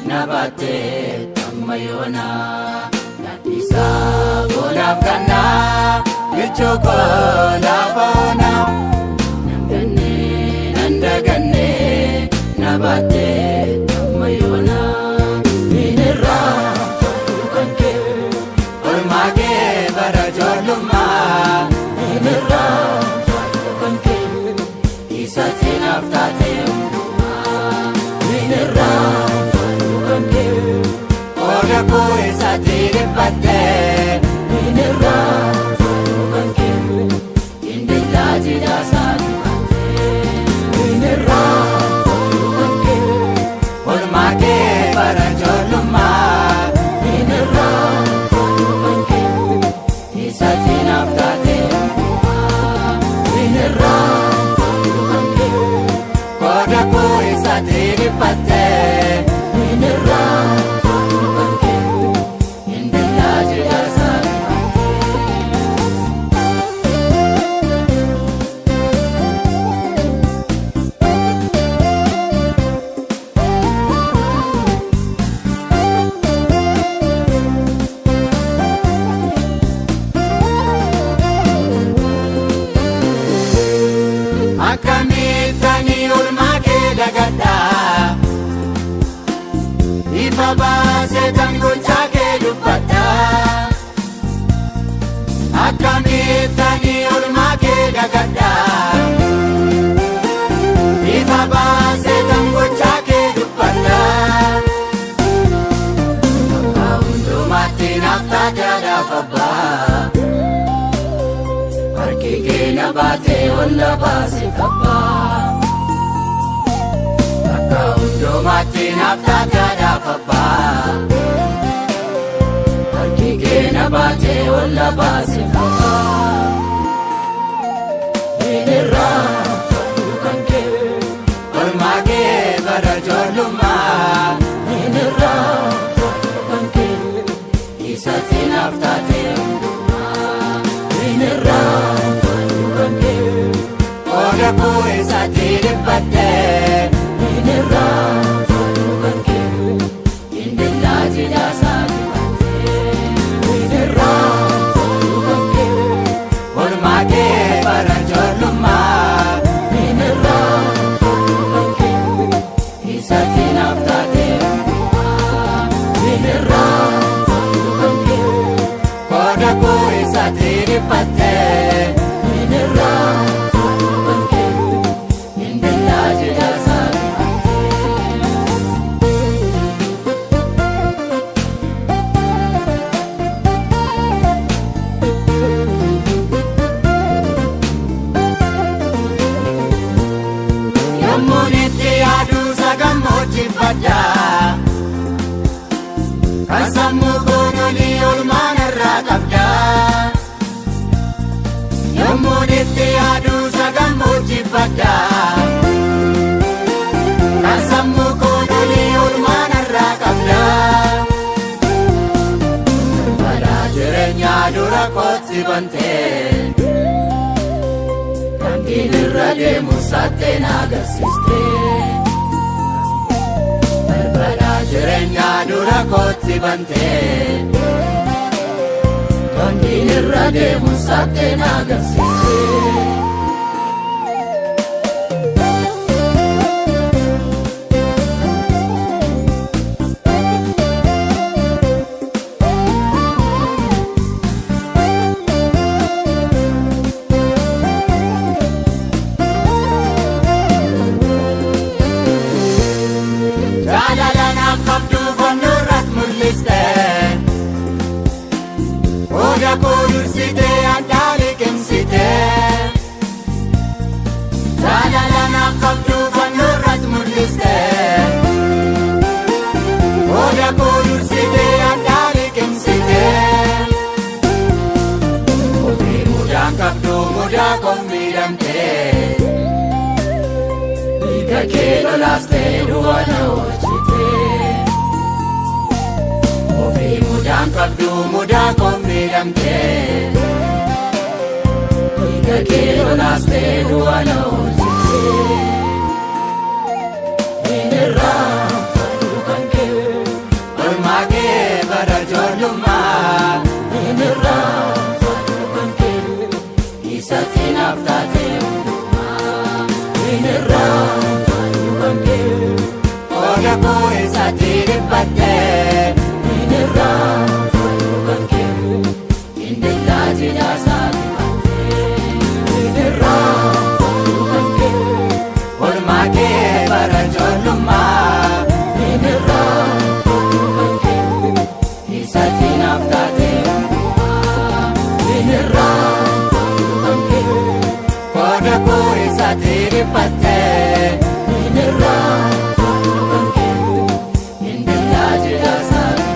Nabate tamayona Natisa bolaf kana Bichoko lafona Nandagane Nabate tamayona Minira Fatukanke Olmage barajoluma Minira Fatukanke Isatin aftate Minira Ko isa tigil pate Minira Fatukanke Indila jida sa pate Minira Fatukanke Olmake para joluma Minira Fatukanke Isa tinaftate Minira Fatukanke Koda ko isa tigil pate Minira Base tango chake lupata Akamitani ulmake dagada Ifa base tango chake lupata Kaundo mati nafta jada faba Parkike nabate ulla base kaba Kaundo mati nafta jada faba Parkike nabate ulla base kaba Minira Fatukanke Olmage barajoluma Minira Fatukanke Isatin aftate unduma Minira Fatukanke Oda ko isatin pate Minira Fatukanke Indila jida sa pate Minira Fatukanke Olmage barajoluma Minira Fatukanke Isatin aftate Minira Fatukanke Koda ko isatin pate Minira Fatukanke Indila jida sa Kasamu konoli olmana rakabda Yomuditi adu sagamu jibada Kasamu konoli olmana rakabda Pada jirenya durakot sibante Kangin rade musate nagasiste Jirenya durakot sibante Kangin rade musate nagasiste Jalala nam kabdu vandurat dursite addaali qimsite jaalala naaf qabdu fannoorratti mul'iste booda koo dursite addaali qimsite ofii mudaan qabdu mudaa koof miidhamte dhiiga kee lolaaste du'a na oolchite ofii mudaan qabdu mudaa koof miidhamte dhiiga kee lolaaste du'a na oolchite hin irraanfadhu kan kee oolmaa kee bara ijoollummaa hin irraanfadhu kan kee isatti naaf taate hundumaa hin irraanfadhu kan kee qooda koo isatti dhiphatte hin irraanfadhu kan kee indillaa jidhaa isaati batte hin irraanfadhu kan kee oolmaa kee bara ijoollummaa hin irraanfadhu kan kee isatti naaf taate hundumaa hin irraanfadhu kan kee qooda koo isatti dhiphatte hin irraanfadhu kan kee indillaa jidhaa isaati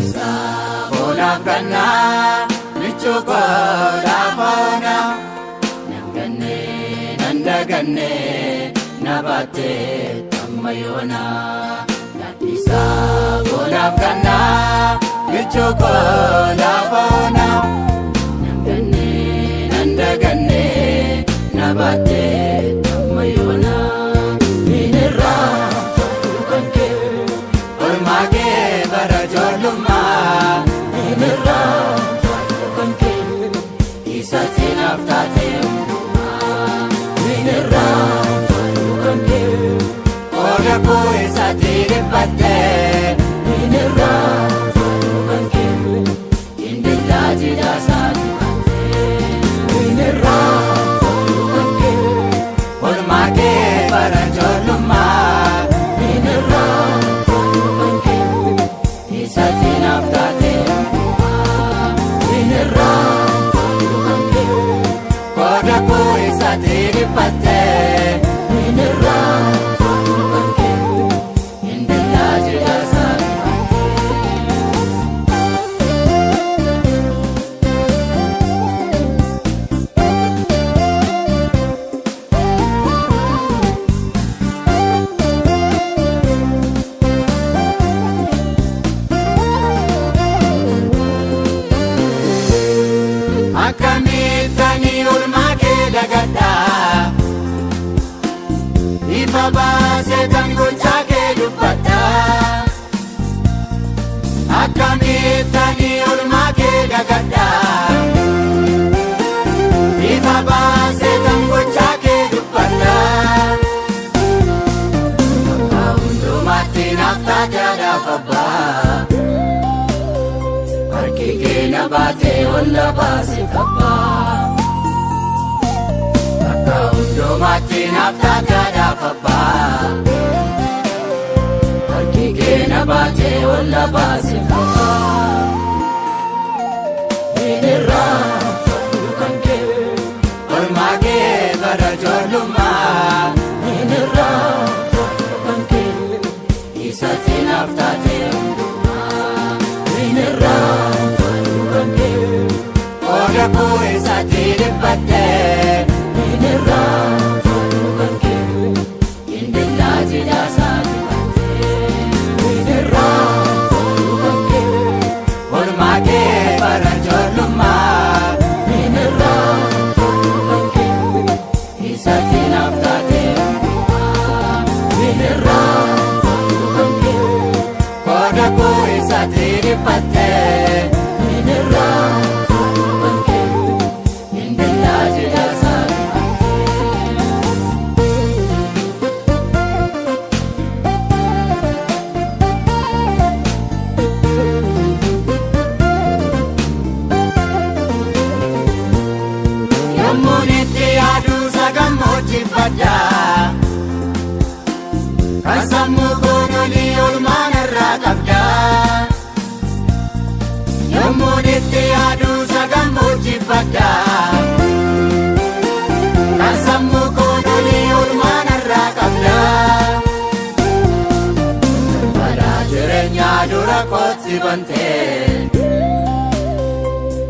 Sabonaaf gannaa michuuko laafaona nan daganne na baatte tammayoona yaaddi sabonaaf gannaa michuuko laafaona nan daganne na baatte tammayoona hin irraanfadhu kan kee oolmaa kee bara ijoollummaa hin irraanfadhu kan kee isatti naaf taate hundumaa hin irraanfadhu kan kee qooda koo isatti dhiphatte hin irraanfadhu kan kee indillaa jidhaa isaati batte hin irraanfadhu kan kee oolmaa kee bara ijoollummaa hin irraanfadhu kan kee isatti naaf taate hundumaa hin irraanfadhu kan kee qooda koo isatti dhiphatte hin irraanfadhu kan kee indillaa jidhaa isaati akkamittanii oolmaa kee dagadhaa ifa baasee kan gochaa kee dubbadhaa akkamittanii oolmaa kee dagadhaa ifa baasee kan gochaa kee dubbadhaa akka hundumaatti naaf taate adaaf abbaa harki kee na baate olla baase kabbaa akka hundumaatti naaf taate adaaf abbaa harki kee na baate olla baase kabbaa hin irraanfadhu kan kee oolmaa kee bara ijoollummaa hin irraanfadhu kan kee isatti naaf taate hundumaa hin irraanfadhu kan kee qooda koo isatti dhiphatte hin irraanfadhu kan kee indillaa jidhaa isaati batte hin irraanfadhu kan kee oolmaa kee bara ijoollummaa hin irraanfadhu kan kee isatti naaf taate hundumaa hin irraanfadhu kan kee qooda koo isatti dhiphatte hin irraanfadhu kan kee indillaa jidhaa isaati yommuun itti yaadu sagammoojjifa jibadda kan sammuu koo dolii oolmaan irraa qabda barbaadaa jireenyaa dura kootti bantee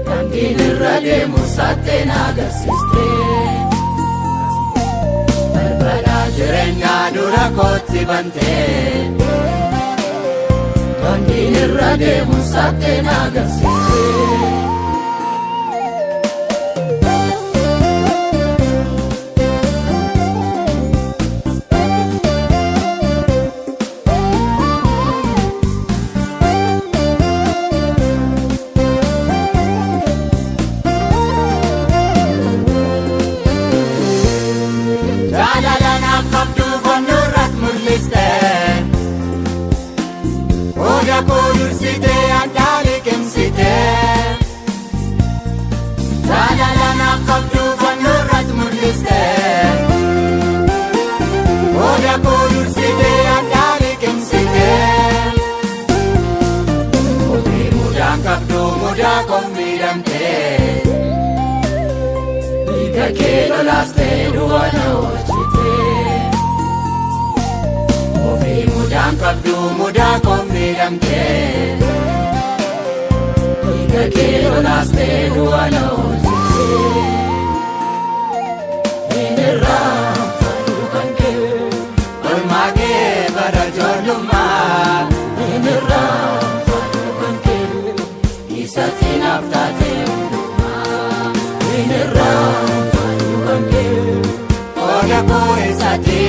daandiin irra deemu saattee na agarsiiste barbaadaa jireenyaa dura kootti bantee daandiin irra deemu saattee na agarsiiste. Oda kulursite andali kemsite Jalalana qabdu fannurat muliste Oda kulursite andali kemsite Ofi muda qabdu muda konfidamte Ika kelo laste duwana ochite Mudaan qabdu mudaa konfidamte Dhiiga kee lolaastee du'a na oolchite Hin irraanfadhu kan kee oolmaa kee bara ijoollummaa Hin irraanfadhu kan kee isatti naaf taate hundumaa Hin irraanfadhu kan kee qooda koo isatti